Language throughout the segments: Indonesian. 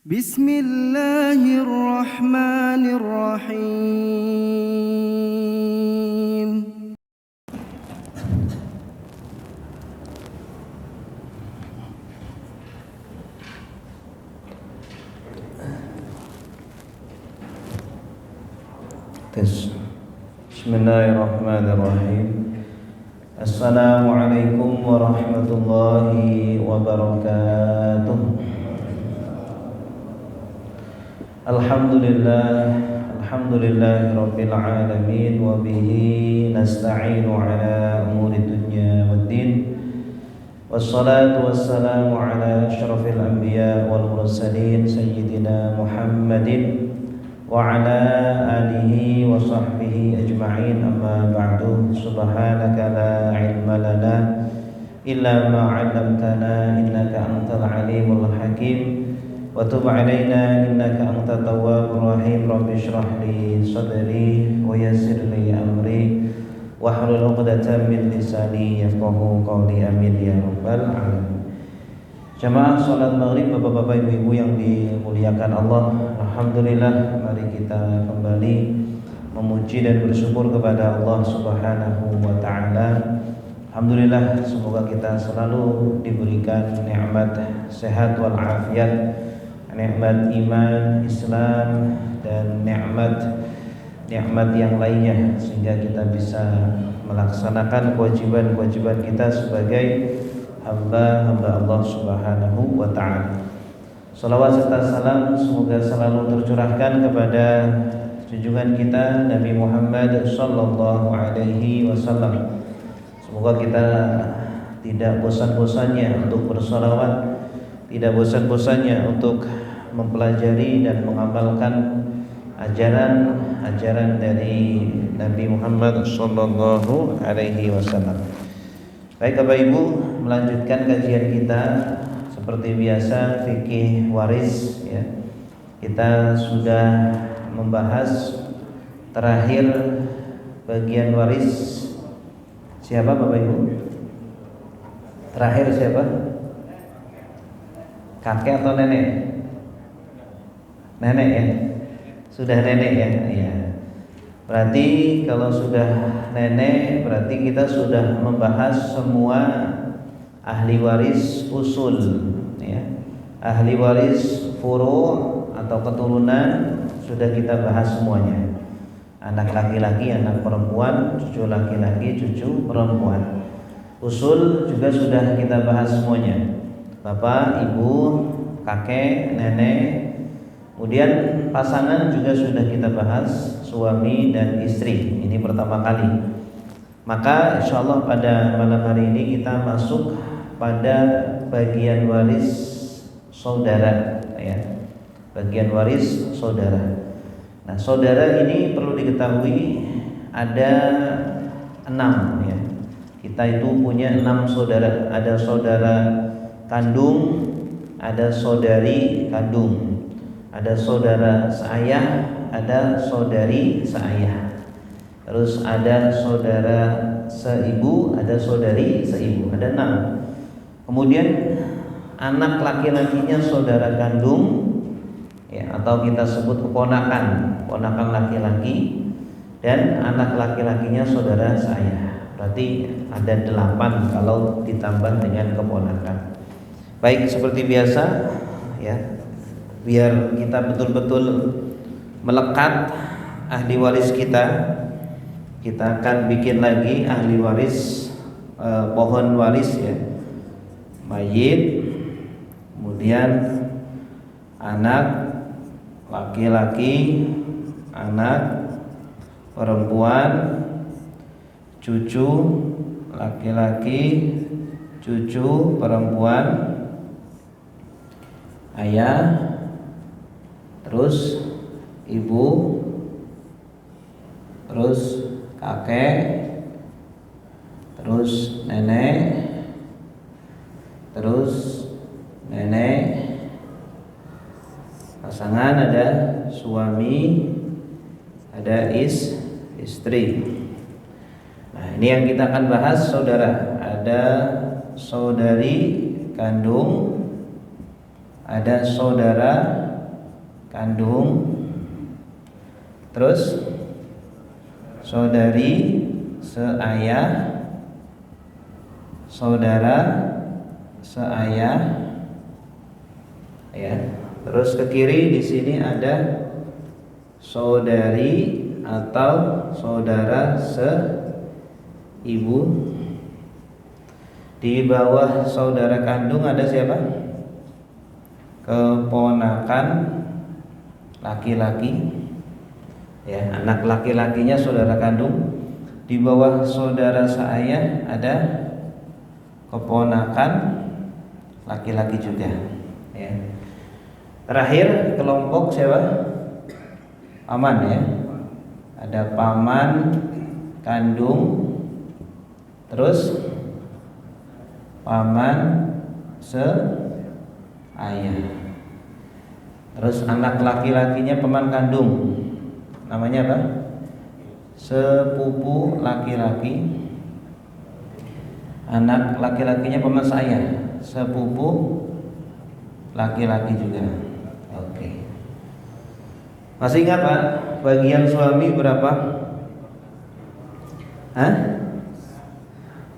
Bismillahirrahmanirrahim. Bismillahirrahmanirrahim. Assalamualaikum warahmatullahi wabarakatuh. Alhamdulillahi rabbil alamin wa bihi nasta'inu ala umuri dunya waddin. Wassalatu wassalamu ala asyrafil anbiya wal mursalin sayyidina Muhammadin wa ala alihi wa sahbihi ajma'in, amma ba'du. Subhanaka la ilma lana illa ma 'allamtana innaka antal alimul hakim wa tub 'alaina innaka antat tawwabur rahim. Rabbi shrah li sadri wa yassir li amri wahlul 'uqdatam min lisani yafqahu qawli, amin ya rabbal alamin. Jamaah salat maghrib, bapak-bapak, ibu-ibu yang dimuliakan Allah, alhamdulillah, mari kita kembali memuji dan bersyukur kepada Allah Subhanahu wa taala. Alhamdulillah, semoga kita selalu diberikan nikmat sehat wal afiat, nikmat iman, Islam, dan nikmat yang lainnya, sehingga kita bisa melaksanakan kewajiban-kewajiban kita sebagai hamba Allah Subhanahu wa ta'ala. Salawat serta salam semoga selalu tercurahkan kepada junjungan kita Nabi Muhammad sallallahu alaihi wasallam. Semoga kita tidak bosan-bosannya untuk bersalawat, tidak bosan-bosannya untuk mempelajari dan mengamalkan ajaran dari Nabi Muhammad sallallahu alaihi wasallam. Baik Bapak Ibu, melanjutkan kajian kita seperti biasa, fikih waris ya. Kita sudah membahas terakhir bagian waris. Siapa Bapak Ibu? Terakhir siapa? Kakek atau nenek? Nenek ya. Sudah nenek ya. Iya. Berarti kalau sudah nenek, berarti kita sudah membahas semua ahli waris usul ya. Ahli waris furu' atau keturunan sudah kita bahas semuanya. Anak laki-laki, anak perempuan, cucu laki-laki, cucu perempuan. Usul juga sudah kita bahas semuanya. Bapak, ibu, kakek, nenek. Kemudian pasangan juga sudah kita bahas, suami dan istri. Ini pertama kali. Maka insyaallah pada malam hari ini kita masuk pada bagian waris saudara ya. Bagian waris saudara. Nah, saudara ini perlu diketahui ada 6 ya. Kita itu punya 6 saudara. Ada saudara kandung, ada saudari kandung, ada saudara seayah, ada saudari seayah. Terus ada saudara seibu, ada saudari seibu. Ada 6. Kemudian anak laki-lakinya saudara kandung ya, atau kita sebut keponakan laki-laki, dan anak laki-lakinya saudara seayah. Berarti ada 8 kalau ditambah dengan keponakan. Baik, seperti biasa ya, biar kita betul-betul melekat ahli waris kita akan bikin lagi ahli waris, pohon waris ya. Mayit, kemudian anak laki-laki, anak perempuan, cucu laki-laki, cucu perempuan, ayah, terus ibu, terus kakek, terus nenek, terus nenek. Pasangan ada suami, ada istri. Nah, ini yang kita akan bahas saudara. Ada saudari kandung, ada saudara kandung, terus saudari seayah, saudara seayah, ya. Terus ke kiri di sini ada saudari atau saudara seibu. Di bawah saudara kandung ada siapa? Keponakan laki-laki, ya, anak laki-lakinya saudara kandung. Di bawah saudara seayah ada keponakan laki-laki juga, ya. Terakhir kelompok siapa? Paman, ya. Ada paman kandung, terus paman seayah. Terus anak laki-lakinya paman kandung, namanya apa? Sepupu laki-laki. Anak laki-lakinya paman seayah, sepupu laki-laki juga. Oke. Masih ingat Pak? Bagian suami berapa? Hah?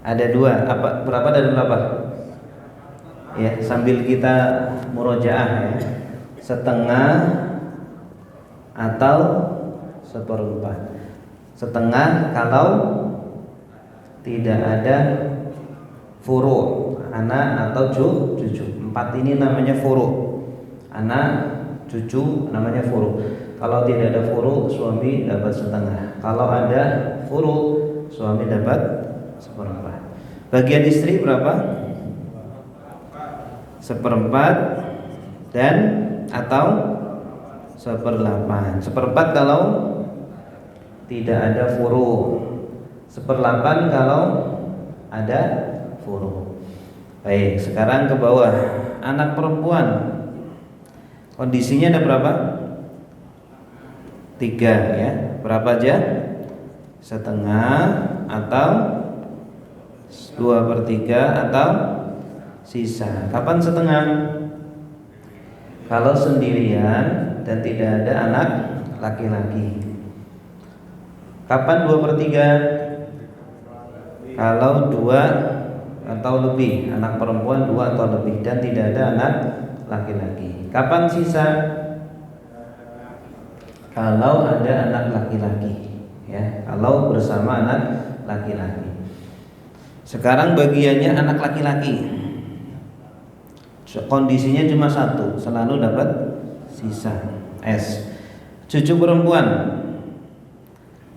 Ada dua. Apa? Berapa dan berapa? Ya, sambil kita murojaah, ya. Setengah atau seperempat. Setengah kalau tidak ada furu', anak atau cucu. Empat ini namanya furu'. Anak, cucu namanya furu'. Kalau tidak ada furu', suami dapat setengah. Kalau ada furu', suami dapat seperempat. Bagian istri berapa? Seperempat dan atau seperlapan. Seperempat kalau tidak ada furu', seperlapan kalau ada furu'. Baik, sekarang ke bawah. Anak perempuan, kondisinya ada berapa? 3, ya. Berapa aja? Setengah atau 2/3 atau sisa. Kapan setengah? Kalau sendirian dan tidak ada anak laki-laki. Kapan 2/3? Kalau 2 atau lebih, anak perempuan 2 atau lebih dan tidak ada anak laki-laki. Kapan sisa? Kalau ada anak laki-laki, ya. Kalau bersama anak laki-laki. Sekarang bagiannya anak laki-laki. Kondisinya cuma 1, selalu dapat sisa S. Cucu perempuan,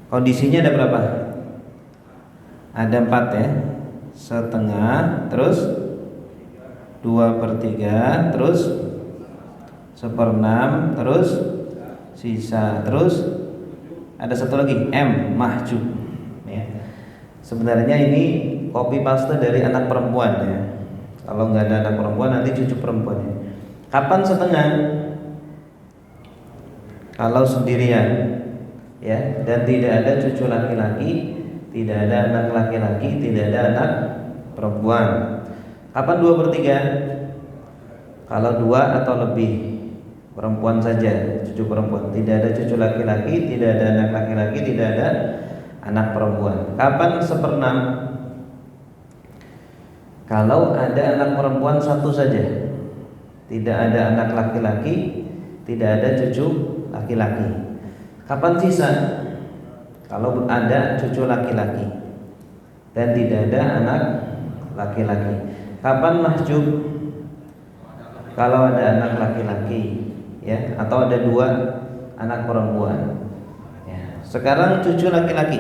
kondisinya ada berapa? Ada 4, ya. Setengah, terus 2/3, terus 1/6, terus sisa, terus ada satu lagi M, mahjub, ya. Sebenarnya ini copy paste dari anak perempuan, ya. Kalau nggak ada anak perempuan nanti cucu perempuan, ya. Kapan setengah? Kalau sendirian, ya, dan tidak ada cucu laki-laki, tidak ada anak laki-laki, tidak ada anak perempuan. Kapan 2/3? Kalau 2 atau lebih, perempuan saja, cucu perempuan, tidak ada cucu laki-laki, tidak ada anak laki-laki, tidak ada anak perempuan. Kapan 1/6? Kalau ada anak perempuan 1 saja, tidak ada anak laki-laki, tidak ada cucu laki-laki. Kapan sisa? Kalau ada cucu laki-laki dan tidak ada anak laki-laki. Kapan mahjub? Kalau ada anak laki-laki, ya, atau ada 2 anak perempuan, ya. Sekarang cucu laki-laki,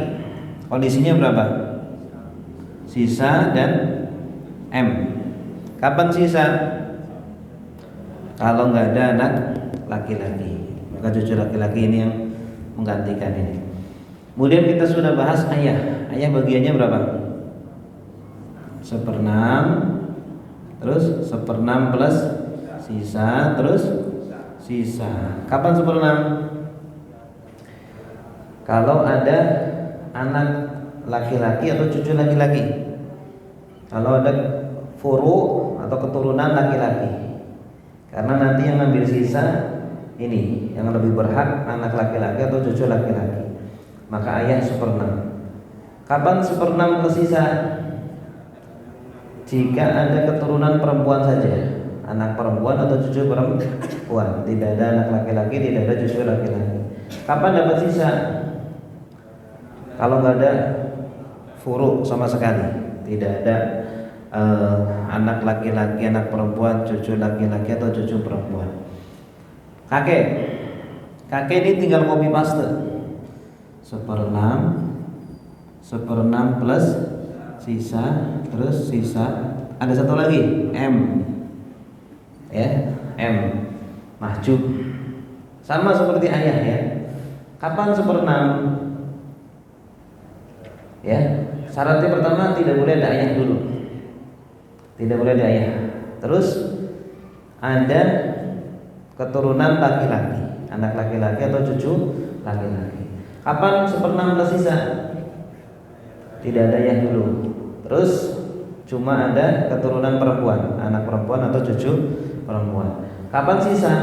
kondisinya berapa? Sisa dan M. Kapan sisa? Kalau nggak ada anak laki-laki, maka cucu laki-laki ini yang menggantikan ini. Kemudian kita sudah bahas ayah. Ayah bagiannya berapa? 1/6, terus 1/6 plus sisa, terus sisa. Kapan 1/6? Kalau ada anak laki-laki atau cucu laki-laki. Kalau ada furu atau keturunan laki-laki. Karena nanti yang ngambil sisa ini yang lebih berhak anak laki-laki atau cucu laki-laki, maka ayah 1/6. Kapan 1/6 tersisa? Jika ada keturunan perempuan saja, anak perempuan atau cucu perempuan, tidak ada anak laki-laki, tidak ada cucu laki-laki. Kapan dapat sisa? Kalau nggak ada furu sama sekali, tidak ada anak laki-laki, anak perempuan, cucu laki-laki atau cucu perempuan. Kakek ini tinggal copy paste 1/6 plus sisa, terus sisa ada satu lagi M, ya, M mahjub, sama seperti ayah ya. Kapan 1/6? Ya, syaratnya pertama tidak boleh ada ayah dulu, tidak boleh ada ayah. Terus ada keturunan laki-laki, anak laki-laki atau cucu laki-laki. Kapan 1/6 tersisa? Tidak ada ayah dulu. Terus cuma ada keturunan perempuan, anak perempuan atau cucu perempuan. Kapan sisa?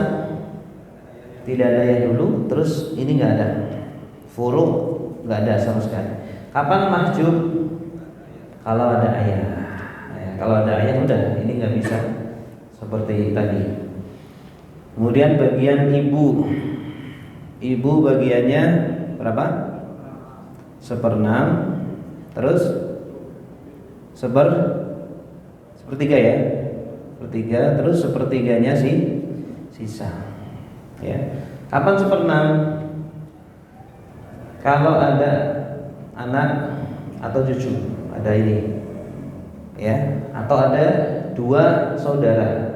Tidak ada ayah dulu. Terus ini nggak ada furu, nggak ada sama sekali. Kapan mahjub? Kalau ada ayah. Kalau ada ayah udah, ini nggak bisa seperti tadi. Kemudian bagian ibu bagiannya berapa? 1/6. Terus sepertiga ya, sepertiga. Terus sepertiganya sisa. Ya. Kapan 1/6? Kalau ada anak atau cucu, ada ini, ya, atau ada 2 saudara.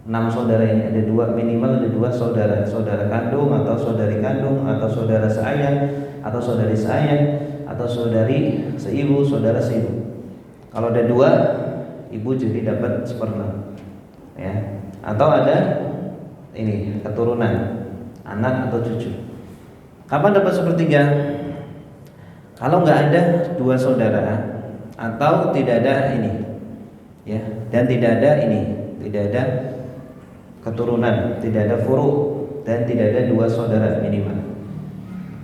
6 saudara ini ada 2, minimal ada 2 saudara, saudara kandung atau saudari kandung atau saudara seayah atau saudari seayah atau saudari seibu, saudara seibu. Kalau ada 2, ibu jadi dapat 1/6, ya. Atau ada ini keturunan anak atau cucu. Kapan dapat 1/3? Kalau nggak ada 2 saudara atau tidak ada ini, ya, dan tidak ada ini, tidak ada keturunan, tidak ada furu, dan tidak ada 2 saudara minimal.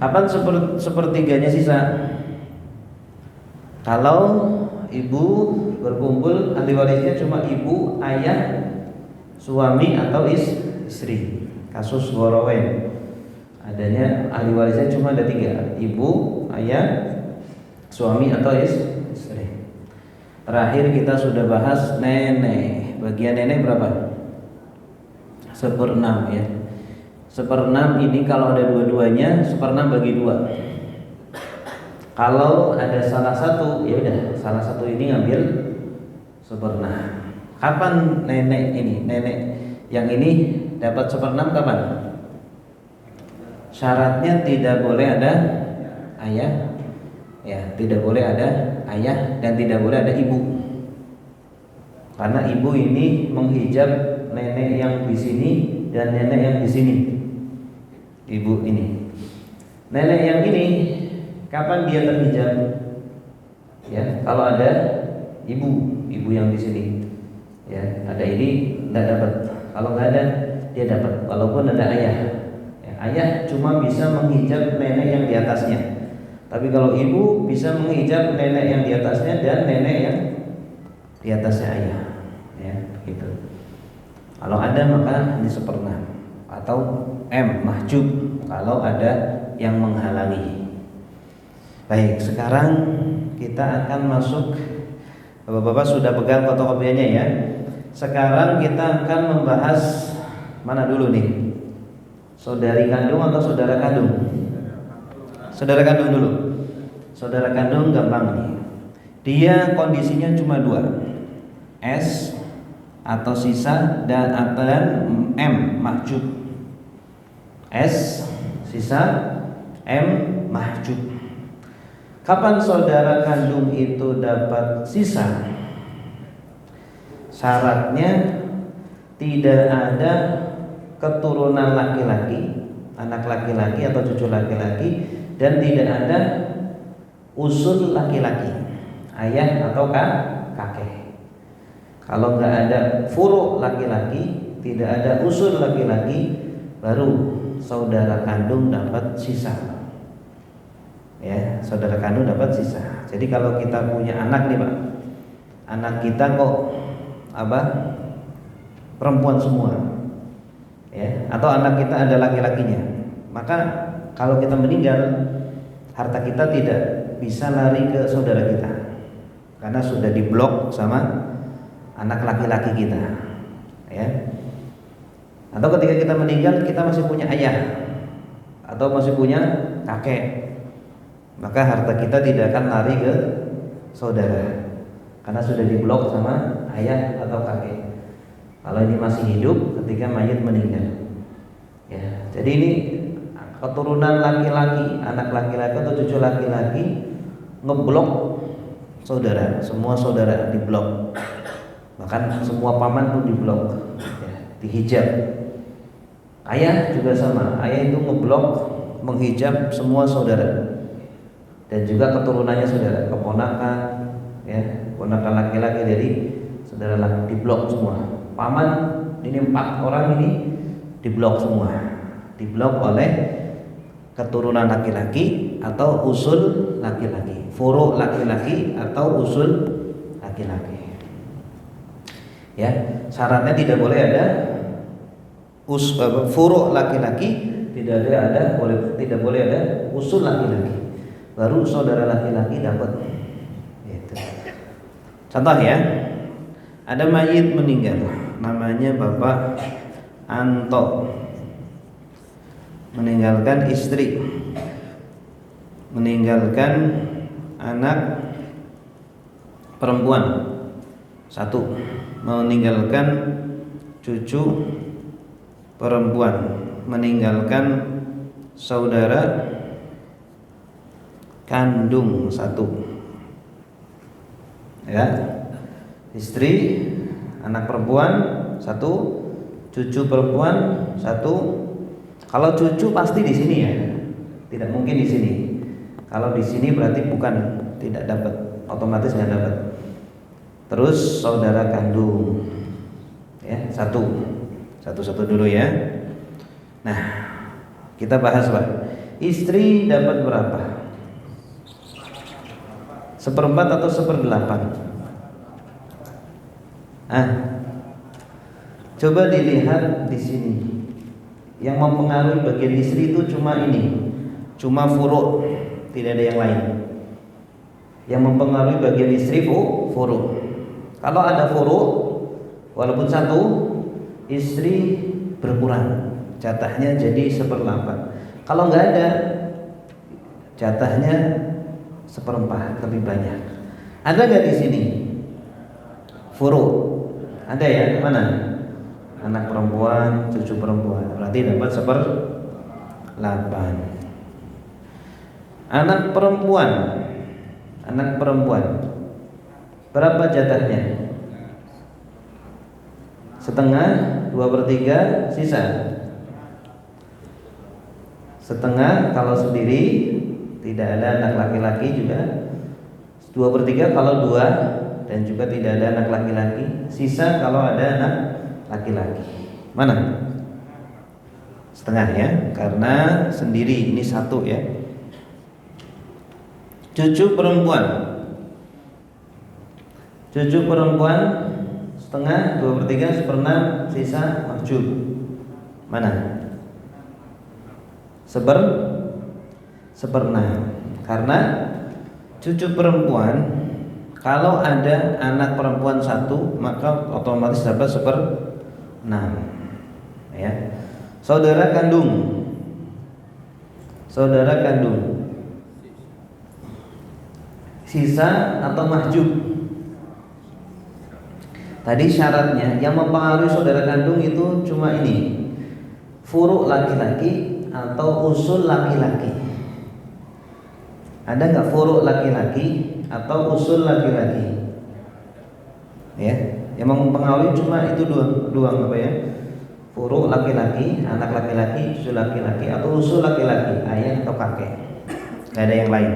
Kapan sepertiganya sisa? Kalau ibu berkumpul, ahli warisnya cuma ibu, ayah, suami atau istri. Kasus Gorowen, adanya ahli warisnya cuma ada 3, ibu, ayah, suami atau istri. Terakhir kita sudah bahas nenek. Bagian nenek berapa? 1/6 ya. 1/6 ini kalau ada dua-duanya 1/6 bagi 2. Kalau ada salah satu, ya udah, salah satu ini ngambil 1/6. Kapan nenek ini, nenek yang ini dapat 1/6 kapan? Syaratnya tidak boleh ada ayah, ya, tidak boleh ada ayah dan tidak boleh ada ibu. Karena ibu ini menghijab nenek yang di sini dan nenek yang di sini. Ibu ini. Nenek yang ini kapan dia terhijab? Ya, kalau ada ibu yang di sini. Ya, ada ini tidak dapat. Kalau nggak ada, dia dapat. Walaupun ada ayah. Ya, ayah cuma bisa menghijab nenek yang di atasnya. Tapi kalau ibu bisa menghijab nenek yang di atasnya dan nenek yang di atasnya ayah. Ya, gitu. Kalau ada maka ini 1/6 atau M mahjub kalau ada yang menghalangi. Baik, sekarang kita akan masuk. Bapak-bapak sudah pegang fotokopiannya ya. Sekarang kita akan membahas mana dulu nih? Saudari kandung atau saudara kandung? Saudara kandung dulu. Saudara kandung gampang nih. Dia kondisinya cuma 2. S atau sisa dan M mahjub. S sisa, M mahjub. Kapan saudara kandung itu dapat sisa? Syaratnya tidak ada keturunan laki-laki, anak laki-laki atau cucu laki-laki, dan tidak ada usul laki-laki, ayah atau kakek. Kalau nggak ada furu laki-laki, tidak ada usul laki-laki, baru saudara kandung dapat sisa. Ya, saudara kandung dapat sisa. Jadi kalau kita punya anak nih Pak, anak kita kok perempuan semua, ya, atau anak kita ada laki-lakinya, maka kalau kita meninggal, harta kita tidak bisa lari ke saudara kita, karena sudah diblok sama anak laki-laki kita, ya. Atau ketika kita meninggal, kita masih punya ayah atau masih punya kakek, maka harta kita tidak akan lari ke saudara, karena sudah diblok sama ayah atau kakek. Kalau ini masih hidup ketika mayit meninggal, ya. Jadi ini keturunan laki-laki, anak laki-laki atau cucu laki-laki ngeblok saudara, semua saudara diblok, bahkan semua paman pun diblok, ya, dihijab. Ayah juga sama, ayah itu ngeblok, menghijab semua saudara dan juga keturunannya saudara, keponakan, ya, keponakan laki-laki dari saudara laki diblok semua. Paman ini 4 orang ini diblok semua, diblok oleh keturunan laki-laki atau usul laki-laki, furu laki-laki atau usul laki-laki. Ya, syaratnya tidak boleh ada furu laki-laki, tidak boleh ada usul laki-laki, baru saudara laki-laki dapat. Gitu. Contoh ya, ada mayit meninggal, namanya Bapak Anto, meninggalkan istri, meninggalkan anak perempuan 1, meninggalkan cucu perempuan, meninggalkan saudara kandung 1, ya, istri, anak perempuan 1, cucu perempuan 1. Kalau cucu pasti di sini ya, tidak mungkin di sini. Kalau di sini berarti bukan, tidak dapat, otomatis nggak dapat. Terus saudara kandung, ya, 1 dulu ya. Nah, kita bahas Pak. Istri dapat berapa? 1/4 atau 1/8? Coba dilihat di sini. Yang mempengaruhi bagian istri itu cuma ini, cuma furu, tidak ada yang lain. Yang mempengaruhi bagian istri furu. Kalau ada furu, walaupun 1, istri berkurang, jatahnya jadi 1/8. Kalau nggak ada, jatahnya 1/4, lebih banyak. Ada nggak di sini furu? Ada ya? Mana? Anak perempuan, cucu perempuan, berarti dapat 1/8. Anak perempuan, berapa jatahnya? 1/2, 2/3, sisa 1/2 kalau sendiri, tidak ada anak laki-laki juga, 2/3 kalau 2 dan juga tidak ada anak laki-laki, sisa kalau ada anak laki-laki. Mana? 1/2 ya, karena sendiri ini 1 ya. Cucu perempuan 1/2, 2/3, 1/6, sisa mahjub. Mana? 1/6. Karena cucu perempuan, kalau ada anak perempuan 1, maka otomatis dapat 1/6. Ya. Saudara kandung sisa atau mahjub. Tadi syaratnya yang mempengaruhi saudara kandung itu cuma ini, furu laki-laki atau usul laki-laki. Ada nggak furu laki-laki atau usul laki-laki? Ya, yang mempengaruhi cuma itu dua apa ya? Furu laki-laki, anak laki-laki, cucu laki-laki, atau usul laki-laki, ayah atau kakek. Nggak ada yang lain.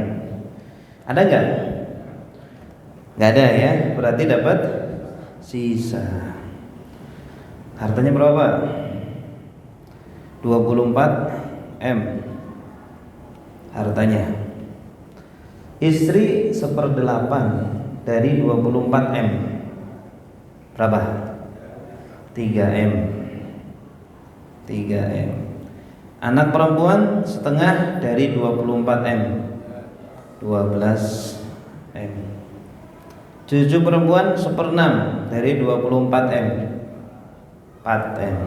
Ada nggak? Nggak ada ya, berarti dapat sisa. Hartanya berapa? 24 M hartanya. Istri 1/8 dari 24 M berapa? 3 M. 3 M. Anak perempuan setengah dari 24 M, 12 M. Cucu perempuan 1/6 dari 24 M, 4 M.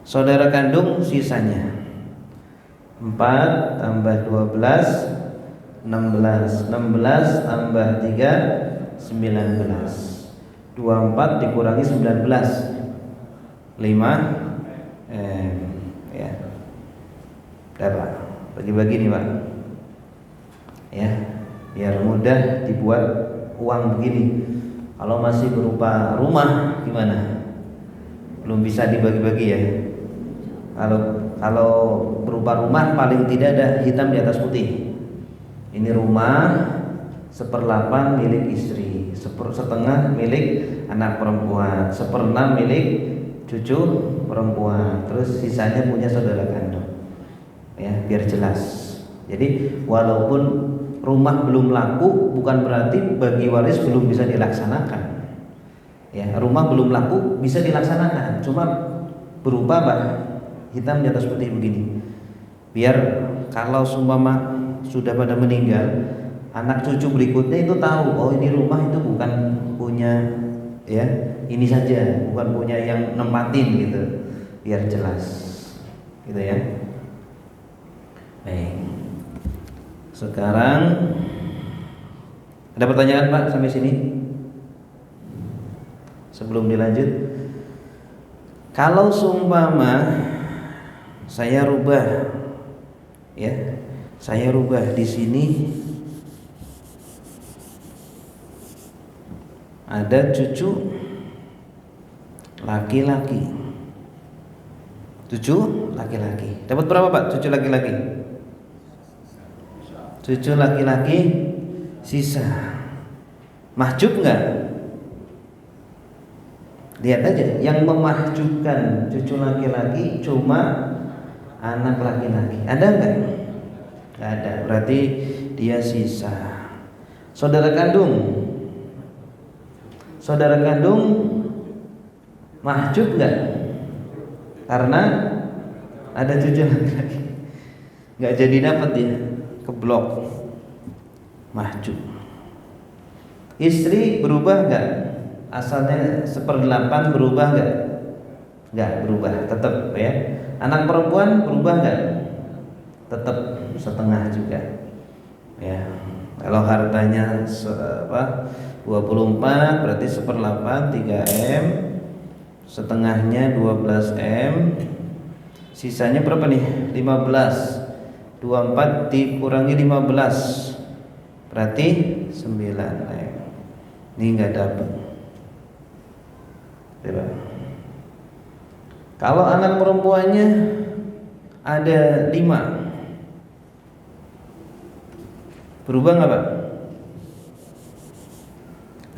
Saudara kandung sisanya 4 tambah 12 16, 16 tambah 3 19, 24 dikurangi 19 5 ya. Berapa? Bagi-bagi nih Pak ya, biar mudah dibuat uang begini. Kalau masih berupa rumah gimana? Belum bisa dibagi-bagi ya. Kalau berupa rumah paling tidak ada hitam di atas putih. Ini rumah 1/8 milik istri, 1/2 milik anak perempuan, 1/6 milik cucu perempuan, terus sisanya punya saudara kandung. Ya, biar jelas. Jadi walaupun rumah belum laku bukan berarti bagi waris belum bisa dilaksanakan. Ya, rumah belum laku bisa dilaksanakan, cuma berupa apa? Hitam di atas putih begini. Biar kalau seumpama sudah pada meninggal, anak cucu berikutnya itu tahu, oh ini rumah itu bukan punya ya ini saja, bukan punya yang nempatin gitu, biar jelas gitu ya. Baik, sekarang ada pertanyaan Pak sampai sini sebelum dilanjut? Kalau seumpama saya rubah ya, saya rubah di sini ada cucu laki-laki. Cucu laki-laki. Dapat berapa Pak cucu laki-laki? Cucu laki-laki sisa. Mahjub enggak? Lihat aja, yang memahjubkan cucu laki-laki cuma anak laki-laki. Ada enggak? Enggak ada. Berarti dia sisa. Saudara kandung. Saudara kandung mahjub enggak? Karena ada cucu laki-laki. Enggak jadi dapat dia, keblok. Mahjub. Istri berubah enggak? Asalnya 1/8 berubah enggak? Enggak berubah, tetap ya. Anak perempuan berubah enggak? Tetap setengah juga. Ya. Kalau hartanya 24 berarti 1/8 3 M, setengahnya 12 M, sisanya berapa nih? 15. 24 dikurangi 15 berarti 9 M. Ini enggak dapat. Kalau anak perempuannya ada 5, berubah nggak Pak?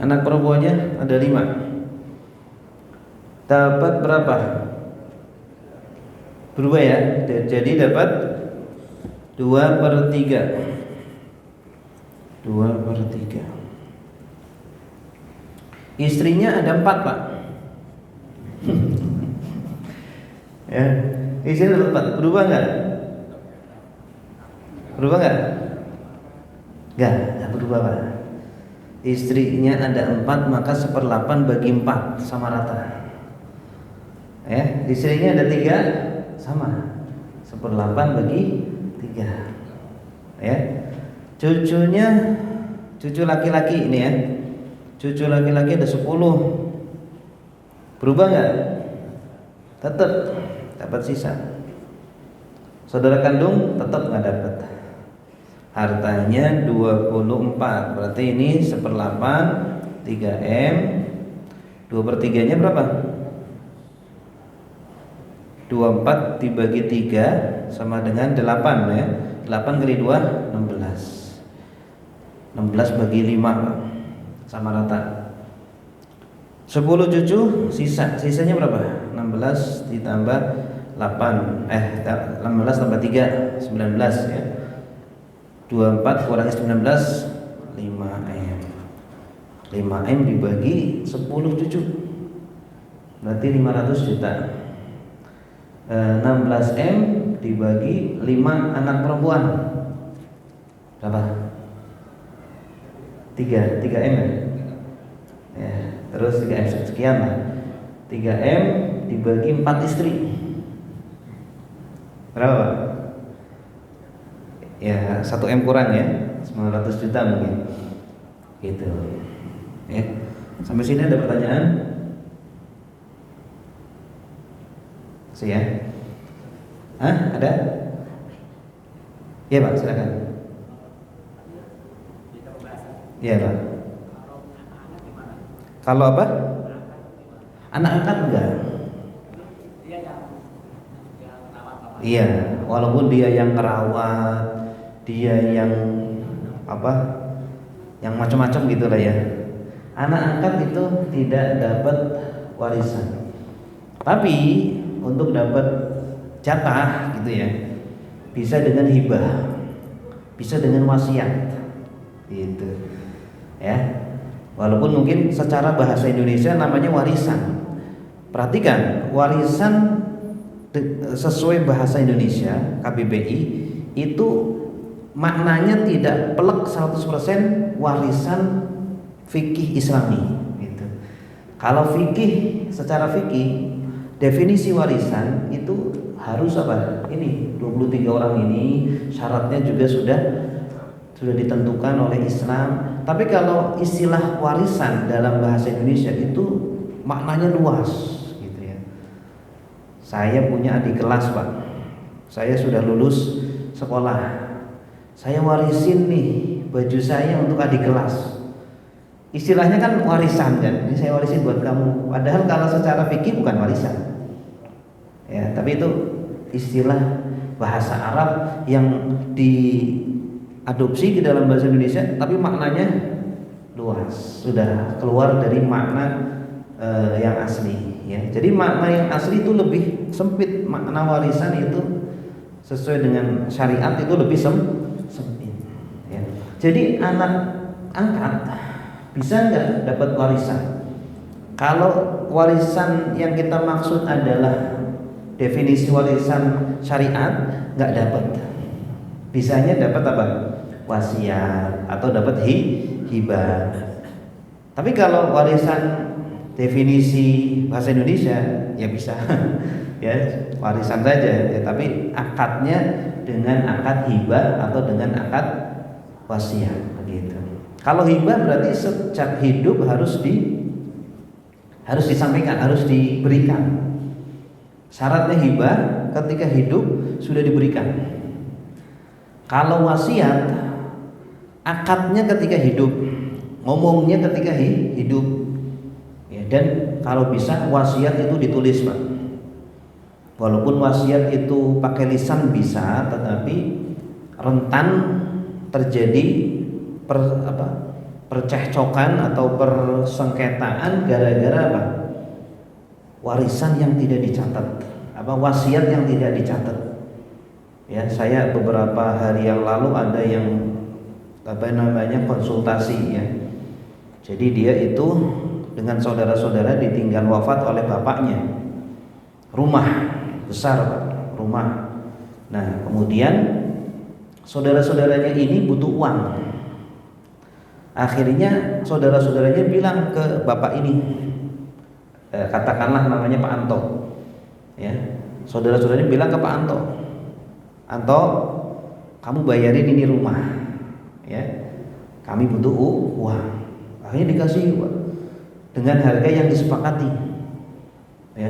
Anak perempuannya ada 5, dapat berapa? Berubah ya, jadi dapat 2/3. 2/3. Istrinya ada 4 Pak. Ya, istrinya ada 4. Berubah nggak? Berubah nggak? Nggak berubah Pak. Istrinya ada 4, maka 1/8 bagi 4 sama rata. Ya, istrinya ada 3, sama 1/8 bagi 3. Ya, cucunya, cucu laki-laki ini ya, cucu laki-laki ada 10. Berubah nggak? Tetap dapat sisa. Saudara kandung tetap nggak dapat. Hartanya 24, berarti ini 1/8 3 M. 2/3 nya berapa? 24 dibagi 3 sama dengan 8 ya. 8 kali 2 16. 16 bagi 5 sama rata. 10 cucu sisanya berapa? 16 ditambah 8 16 tambah 3 19 ya. 24 kurangi 19 5M. 5M dibagi 10 cucu berarti 500 juta. 16M dibagi 5 anak perempuan berapa? 3M ya. Terus 3M sekian lah. 3M dibagi 4 istri berapa? Ya 1M kurang ya, 900 juta mungkin gitu ya. Sampai sini ada pertanyaan? Ya? Ada? Ya Pak, silakan. Iya Pak. Kalau apa? Anak angkat enggak? Iya, walaupun dia yang kerawat, dia yang apa? Yang macam-macam gitu lah ya. Anak angkat itu tidak dapat warisan. Tapi untuk dapat jatah gitu ya, bisa dengan hibah, bisa dengan wasiat gitu ya. Walaupun mungkin secara bahasa Indonesia namanya warisan. Perhatikan, warisan sesuai bahasa Indonesia KBBI itu maknanya tidak pelek 100% warisan fikih Islami gitu. Kalau fikih, secara fikih definisi warisan itu harus apa? Ini 23 orang ini syaratnya juga sudah ditentukan oleh Islam. Tapi kalau istilah warisan dalam bahasa Indonesia itu maknanya luas gitu ya. Saya punya adik kelas Pak, saya sudah lulus sekolah, saya warisin nih baju saya untuk adik kelas. Istilahnya kan warisan kan, ini saya warisin buat kamu. Padahal kalau secara fikih bukan warisan ya, tapi itu istilah bahasa Arab yang diadopsi ke dalam bahasa Indonesia, tapi maknanya luas, sudah keluar dari makna yang asli ya. Jadi makna yang asli itu lebih sempit, makna warisan itu sesuai dengan syariat itu lebih sempit ya. Jadi anak angkat bisa nggak dapat warisan? Kalau warisan yang kita maksud adalah definisi warisan syariat, nggak dapat. Bisanya dapat apa? Wasiat atau dapat hibah. Tapi kalau warisan definisi bahasa Indonesia ya bisa ya warisan saja ya, tapi akadnya dengan akad hibah atau dengan akad wasiat begitu. Kalau hibah berarti sejak hidup harus disampaikan, harus diberikan. Syaratnya hibah ketika hidup sudah diberikan. Kalau wasiat akadnya ketika hidup, ngomongnya ketika hidup ya. Dan kalau bisa wasiat itu ditulis Pak. Walaupun wasiat itu pakai lisan bisa, tetapi rentan terjadi percekcokan atau persengketaan gara-gara apa? Warisan yang tidak dicatat, wasiat yang tidak dicatat. Ya, saya beberapa hari yang lalu ada yang konsultasi ya. Jadi dia itu dengan saudara-saudara ditinggal wafat oleh bapaknya. Rumah besar Pak, rumah. Nah, kemudian saudara-saudaranya ini butuh uang. Akhirnya saudara-saudaranya bilang ke bapak ini, katakanlah namanya Pak Anto ya. Saudara-saudaranya bilang ke Pak Anto, Anto, kamu bayarin ini rumah ya, kami butuh uang. Akhirnya dikasih Pak, dengan harga yang disepakati ya,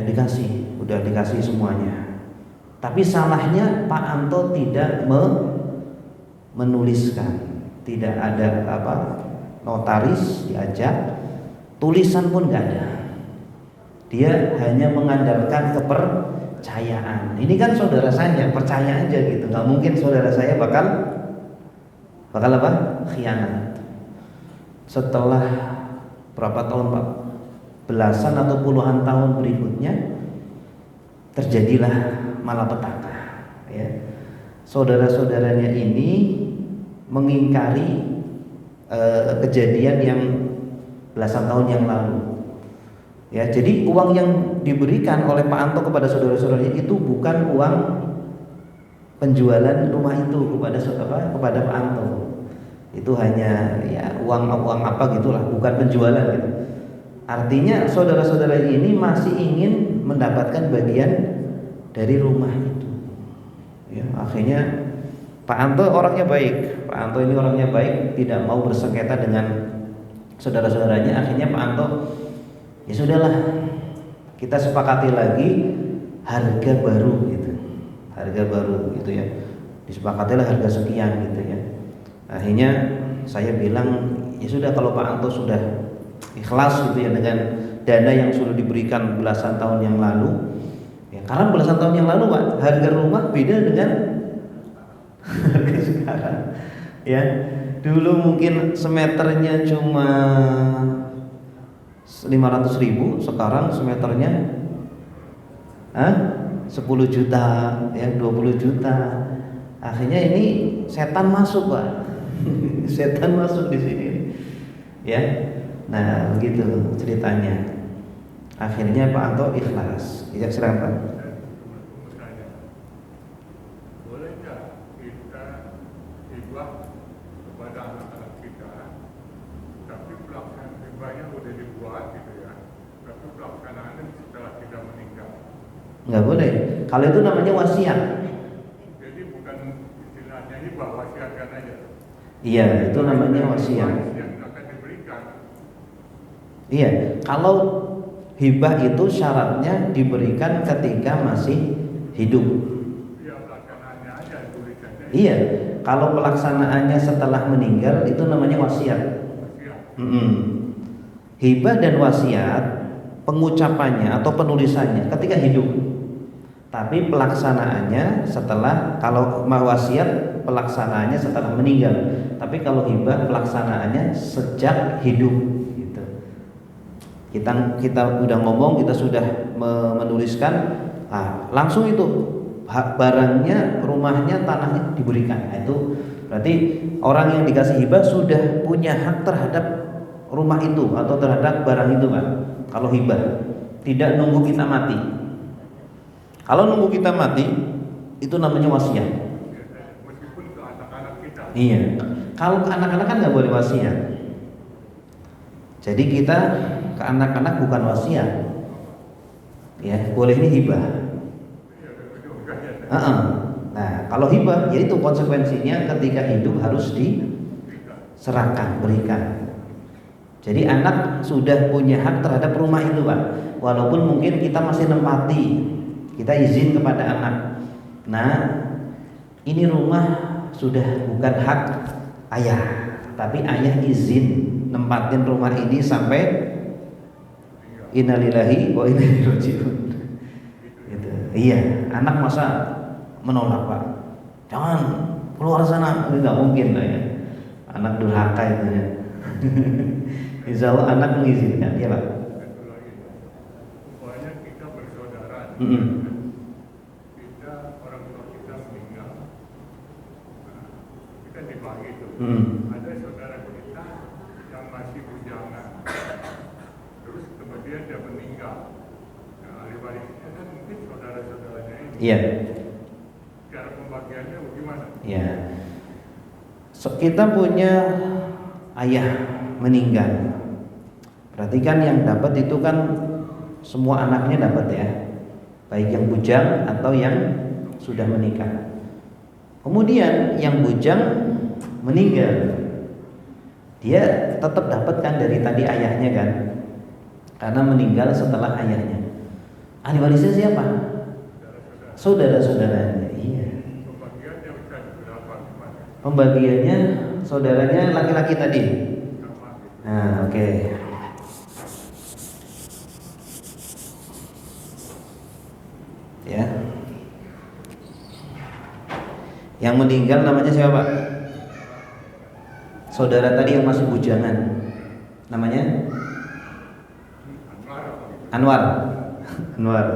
udah dikasih semuanya. Tapi salahnya Pak Anto tidak menuliskan, tidak ada notaris diajak, tulisan pun nggak ada. Dia hanya mengandalkan kepercayaan. Ini kan saudara saya, percaya aja gitu. Nggak mungkin saudara saya bakal khianat. Setelah berapa tahun Pak? Belasan atau puluhan tahun berikutnya, terjadilah malapetaka. Ya. Saudara-saudaranya ini mengingkari kejadian yang belasan tahun yang lalu. Ya, jadi uang yang diberikan oleh Pak Anto kepada saudara-saudaranya itu bukan uang penjualan rumah itu kepada Pak Anto. Itu hanya ya uang apa gitulah, bukan penjualan gitu. Artinya saudara-saudara ini masih ingin mendapatkan bagian dari rumah itu. Ya, akhirnya Pak Anto orangnya baik. Pak Anto ini orangnya baik, tidak mau bersengketa dengan saudara-saudaranya. Akhirnya Pak Anto, ya sudahlah, kita sepakati lagi harga baru gitu. Harga baru gitu ya. Disepakatilah harga sekian gitu ya. Akhirnya saya bilang, ya sudah kalau Pak Anto sudah ikhlas gitu ya dengan dana yang sudah diberikan belasan tahun yang lalu. Ya, karena belasan tahun yang lalu Pak, harga rumah beda dengan harga sekarang. Ya, dulu mungkin semeternya cuma 500.000, sekarang semeternya 10 juta, ya 20 juta. Akhirnya ini setan masuk Pak. Setan masuk di sini. Ya. Nah, begitu ceritanya. Akhirnya Pak Anto ikhlas. Ya, silakan Pak. Boleh nggak kita hibah kepada anak-anak kita, tapi pelaksanaan hibahnya udah dibuat gitu ya, tapi pelaksanaannya setelah kita meninggal? Nggak boleh. Kalau itu namanya wasiat. Jadi bukan istilahnya hibah, wasiatkan aja. Iya, itu namanya wasiat. Yang akan diberikan. Iya, kalau hibah itu syaratnya diberikan ketika masih hidup. Ya pelaksanaannya aja tulisannya. Iya, kalau pelaksanaannya setelah meninggal itu namanya wasiat. Hibah dan wasiat pengucapannya atau penulisannya ketika hidup. Tapi pelaksanaannya setelah, kalau wasiat pelaksanaannya setelah meninggal. Tapi kalau hibah pelaksanaannya sejak hidup gitu. Kita udah ngomong, kita sudah menuliskan, langsung itu barangnya, rumahnya, tanahnya diberikan. Nah, itu berarti orang yang dikasih hibah sudah punya hak terhadap rumah itu atau terhadap barang itu Pak. Kalau hibah tidak nunggu kita mati. Kalau nunggu kita mati itu namanya wasiat. Meskipun ke anak-anak kita. Iya. Kalau ke anak-anak kan nggak boleh wasiat. Jadi kita ke anak-anak bukan wasiat. Ya, boleh ini hibah. Nah, kalau hibah yaitu konsekuensinya ketika hidup harus diserahkan, berikan. Jadi anak sudah punya hak terhadap rumah itu Pak. Walaupun mungkin kita masih nempati, kita izin kepada anak. Nah, ini rumah sudah bukan hak ayah, tapi ayah izin nempatin rumah ini sampai innalillahi wa inna ilaihi raji'un. Gitu. Iya, anak masa menolak Pak. Jangan keluar sana, ini nggak mungkin lah ya. Anak durhaka itu ya. Insya Allah anak mengizinkan, ya Pak. Pokoknya kita bersaudara. Kita orang tua kita meninggal, kita dibagi itu. Ada saudara kita yang masih bujangan, terus kemudian dia meninggal. Nah, ahli warisnya kan mungkin saudara-saudaranya ini. Iya. Cara pembagiannya bagaimana? Ya. Kita punya ayah meninggal. Berarti kan yang dapat itu kan semua anaknya dapat ya. Baik yang bujang atau yang sudah menikah. Kemudian yang bujang meninggal, dia tetap dapat kan dari tadi ayahnya kan, karena meninggal setelah ayahnya. Ahli warisnya siapa? Saudara-saudaranya. Iya. Pembagiannya bisa berapa? Pembagiannya saudaranya laki-laki tadi. Nah, oke. Ya. Yang meninggal namanya siapa Pak? Saudara tadi yang masih bujangan. Namanya? Anwar. Anwar.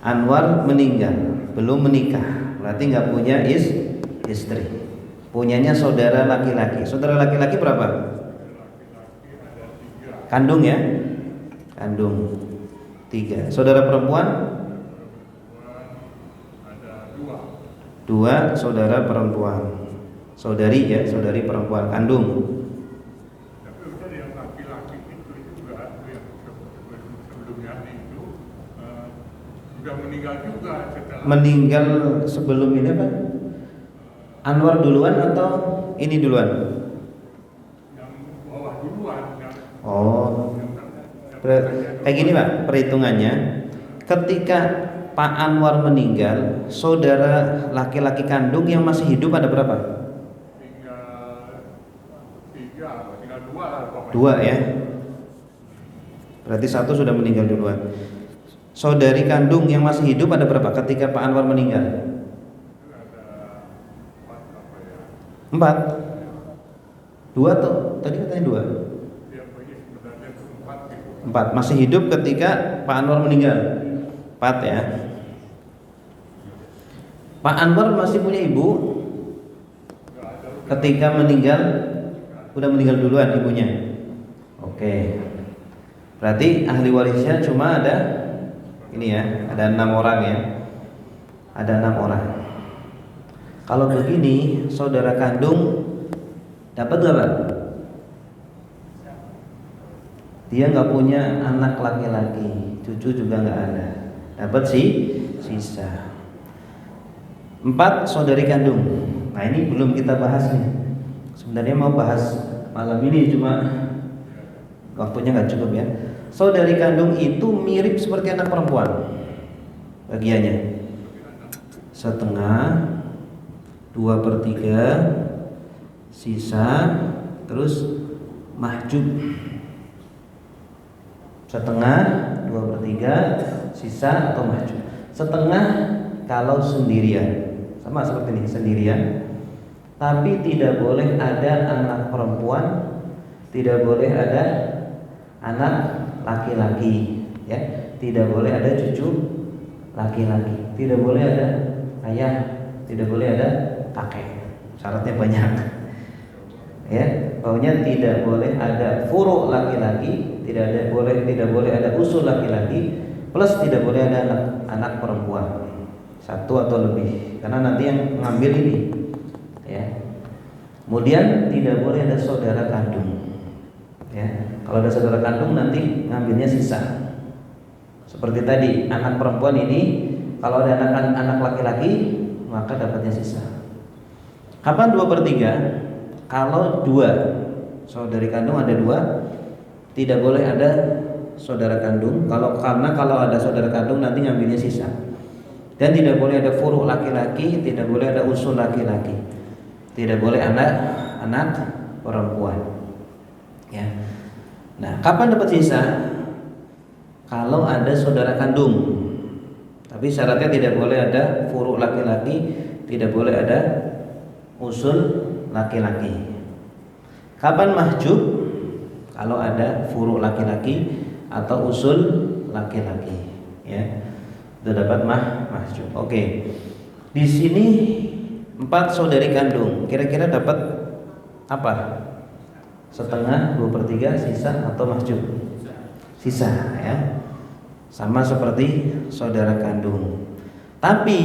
Anwar meninggal, belum menikah, berarti nggak punya istri. Punyanya saudara laki-laki. Saudara laki-laki berapa? Laki-laki ada 3. Kandung ya? Kandung 3. Saudara perempuan? Perempuan ada 2. 2 saudara perempuan. Saudari ya, saudari perempuan kandung. Tapi udah yang laki-laki itu juga yang sebelumnya itu sudah meninggal juga setelah Meninggal sebelum ini Pak? Anwar duluan atau ini duluan? yang bawah duluan yang Oh, kayak gini Pak perhitungannya. Ketika Pak Anwar meninggal, saudara laki-laki kandung yang masih hidup ada berapa? tinggal 2 lah pokoknya. 2 ya. Berarti 1 sudah meninggal duluan. Saudari kandung yang masih hidup ada berapa ketika Pak Anwar meninggal? Ada 4 apa ya? 4. 2 tuh, tadi katanya 2. Dia pergi sebenarnya itu 4 gitu. 4 masih hidup ketika Pak Anwar meninggal. 4 ya. Pak Anwar masih punya ibu ketika meninggal, udah meninggal duluan ibunya. Oke. Berarti ahli warisnya cuma ada ini ya, ada 6 orang ya. Ada 6 orang. Kalau begini, saudara kandung dapat gak Pak? Dia nggak punya anak laki-laki, cucu juga nggak ada. Dapat sih sisa. 4 saudari kandung. Nah ini belum kita bahas nih. Sebenarnya mau bahas malam ini cuma waktunya nggak cukup ya. Saudari kandung itu mirip seperti anak perempuan. Bagiannya setengah, 2/3, sisa, terus mahjub. Setengah, 2/3, sisa atau mahjub. Setengah kalau sendirian, sama seperti ini sendirian. Tapi tidak boleh ada anak perempuan, tidak boleh ada anak laki-laki, ya. Tidak boleh ada cucu laki-laki, tidak boleh ada ayah, tidak boleh ada kakek. Syaratnya banyak. Ya, pokoknya tidak boleh ada furu laki-laki, tidak boleh ada usul laki-laki, plus tidak boleh ada anak perempuan 1 atau lebih, karena nanti yang ngambil ini, ya. Kemudian tidak boleh ada saudara kandung, ya. Kalau ada saudara kandung nanti ngambilnya sisa. Seperti tadi anak perempuan ini, kalau ada anak laki-laki maka dapatnya sisa. Kapan 2/3? Kalau 2 saudari kandung ada 2, tidak boleh ada saudara kandung. Karena kalau ada saudara kandung nanti ngambilnya sisa. Dan tidak boleh ada furu laki-laki, tidak boleh ada usul laki-laki, tidak boleh anak perempuan. Ya. Nah, kapan dapat sisa? Kalau ada saudara kandung. Tapi syaratnya tidak boleh ada furu laki-laki, tidak boleh ada usul laki-laki. Kapan mahjub? Kalau ada furu laki-laki atau usul laki-laki, ya. Itu dapat mahjub. Oke. Di sini 4 saudari kandung. Kira-kira dapat apa? Setengah, 2/3, sisa atau mahjub? Sisa, ya. Sama seperti saudara kandung. Tapi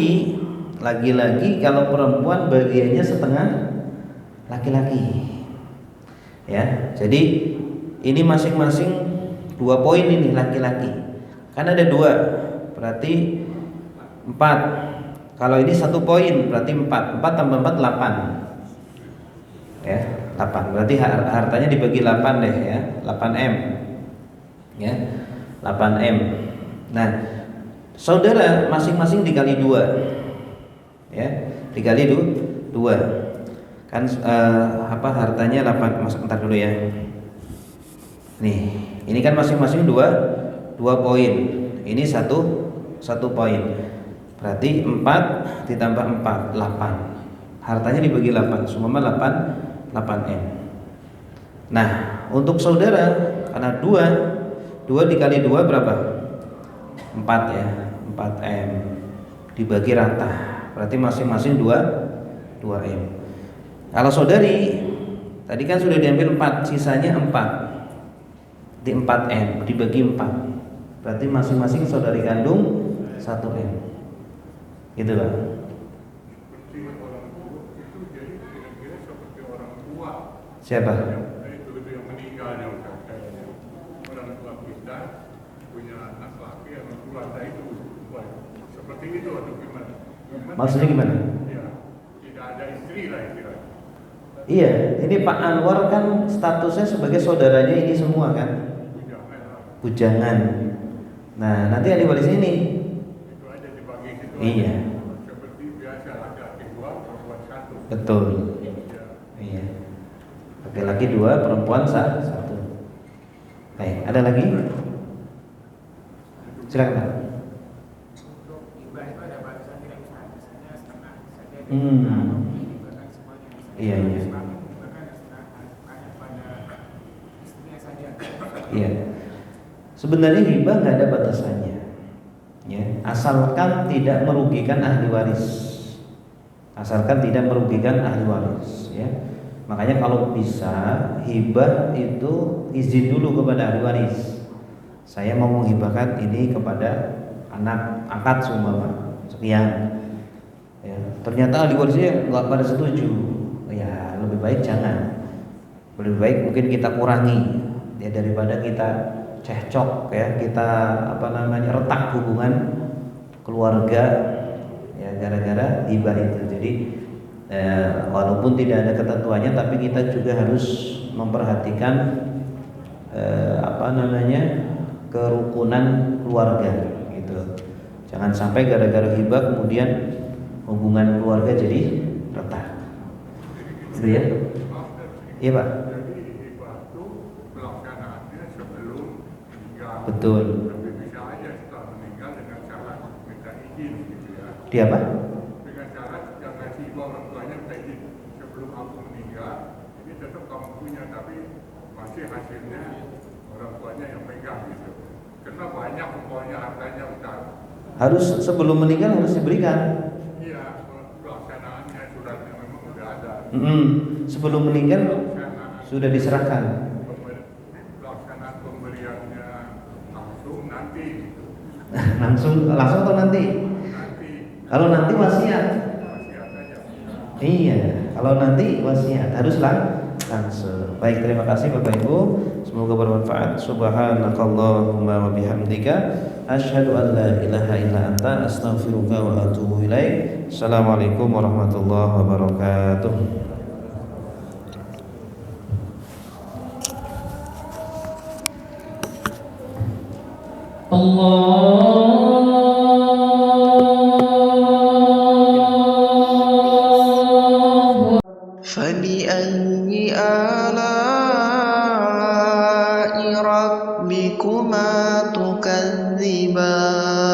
lagi-lagi kalau perempuan bagiannya setengah laki-laki, ya. Jadi ini masing-masing 2 poin ini laki-laki. Kan ada 2, berarti 4. Kalau ini 1 poin berarti 4. 4 tambah 4 8. Ya, 8. Berarti hartanya dibagi 8 deh ya. 8M. Ya. 8M. Nah, saudara masing-masing dikali 2. Ya, dikali 2. Kan hartanya 8. Bentar dulu ya. Nih, ini kan masing-masing 2 poin. Ini 1 poin. Berarti 4 ditambah 4 8. Hartanya dibagi 8, semua 8M. Nah, untuk saudara karena 2 dikali 2 berapa? 4 ya, 4M dibagi rata, berarti masing-masing 2M. Kalau saudari tadi kan sudah diambil 4, sisanya 4 di 4M dibagi 4, berarti masing-masing saudari kandung 1M gitu Pak. Seperti orang tua itu, jadi kira-kira seperti orang tua Siapa? itu yang meninggalnya kayaknya. Orang tua kita punya anak laki yang keluarga itu seperti itu atau gimana? Maksudnya gimana? Ya, tidak ada istri lah istilahnya. Iya, ini Pak Anwar kan statusnya sebagai saudaranya ini semua kan, bujangan. Nah nanti ahli waris ini Itu aja dibagi gitu. iya, Seperti biasa laki-laki 2, perempuan 1. betul. Ya. Iya, laki-laki 2, perempuan 1. Baik, ada lagi? Silakan Pak. Untuk hibah itu ada batasan tidak bisa, misalnya setengah saja dihibahkan semuanya. Iya, iya. Suami dihibahkan hanya pada istrinya saja. Iya. Sebenarnya hibah nggak ada batasannya, ya. Asalkan tidak merugikan ahli waris. Asalkan tidak merugikan ahli waris, ya. Makanya kalau bisa hibah itu izin dulu kepada ahli waris. Saya mau menghibahkan ini kepada anak akad seumpama sekian. Ya, ternyata ahli warisnya nggak pada setuju. Ya lebih baik jangan. Lebih baik mungkin kita kurangi, ya, daripada kita cekcok, ya, kita retak hubungan keluarga, ya, gara-gara hibah itu. Jadi walaupun tidak ada ketentuannya, tapi kita juga harus memperhatikan kerukunan keluarga gitu. Jangan sampai gara-gara hibah kemudian hubungan keluarga jadi retak. Gitu ya? Iya Pak. Jadi hibah itu pelaksanaannya sebelum meninggal. Betul. Tapi bisa aja setelah meninggal dengan cara minta izin gitu ya. Dia apa? Dengan cara yang ngasih hibah orang tuanya minta izin sebelum aku meninggal, ini tetap kamu punya, tapi masih hasilnya orang tuanya yang pegang gitu. Karena banyak umpamanya hartanya utang. Harus sebelum meninggal harus diberikan. Iya, pelaksanaannya suratnya memang udah ada. Sebelum meninggal sudah diserahkan. Pelaksanaan pemberiannya langsung nanti gitu. langsung atau nanti? Nanti Kalau nanti wasiat. wasiat aja. Iya, kalau nanti wasiat harus langsung. Baik, terima kasih Bapak Ibu. Semoga bermanfaat. Subhanakallahumma wa bihamdika asyhadu an la ilaha illa anta astaghfiruka wa atubu ilaik. Assalamualaikum warahmatullahi wabarakatuh. فبأي آلاء ربكما تكذبان